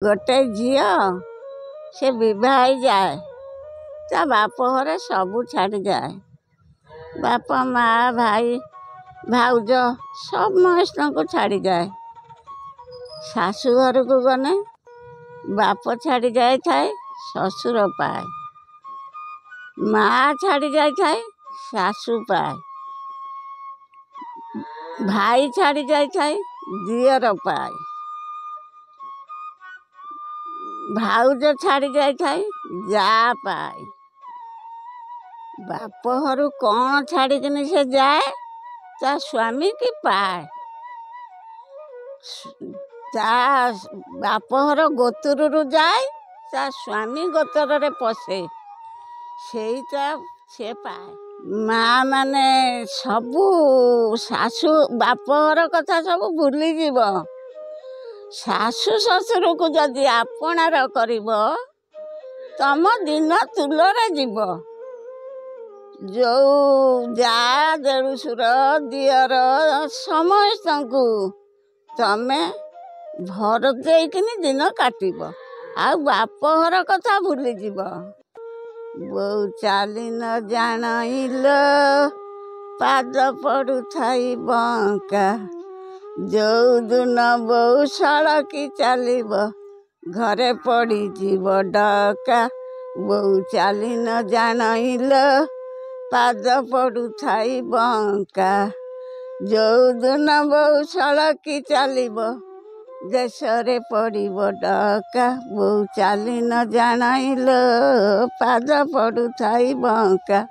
गोटे झील से विवाह जाए ता बाप घर सबू छाड़ी जाए। बाप माँ भाई भाउज समस्त को छाड़ी जाए। शाशु घर को गने बाप छाड़ी जाए थाए ससुर पाए, माँ छाड़ी जाए थाए शाशु पाए, भाई छाड़ी जाए थाए दियर पाए, भाउज छाड़ी जाए थाए जा पाए। बाप घर कौन छाड़ी से जाए ता स्वामी की पाए। ता बाप घर गोतर जाए ता स्वामी गोतर रे पशे सेटा से पाए। माँ माने सबू शाशु बाप घर कथा सब भूली जीव। शाशु शशुर को जदि आपणार करिब तम दिन तुलरे जीव। जो जा देड़ुसुर दियर समस्त को तमे भर देकिनी दिन काटिब आ बाप घर कथा भूली जीव। बहु चाली न जानिल पाद पड़ू थाई बंका, जो दिन बहु सड़की चलिब घरे पड़ी जीव डका। बहु चाली न जानिल पाद पड़ू थाई बंका, जो दिन बहु सड़की चलिब देशरे पड़िब डका। बहु चाली न जानिल पाद पड़ू थाई बंका।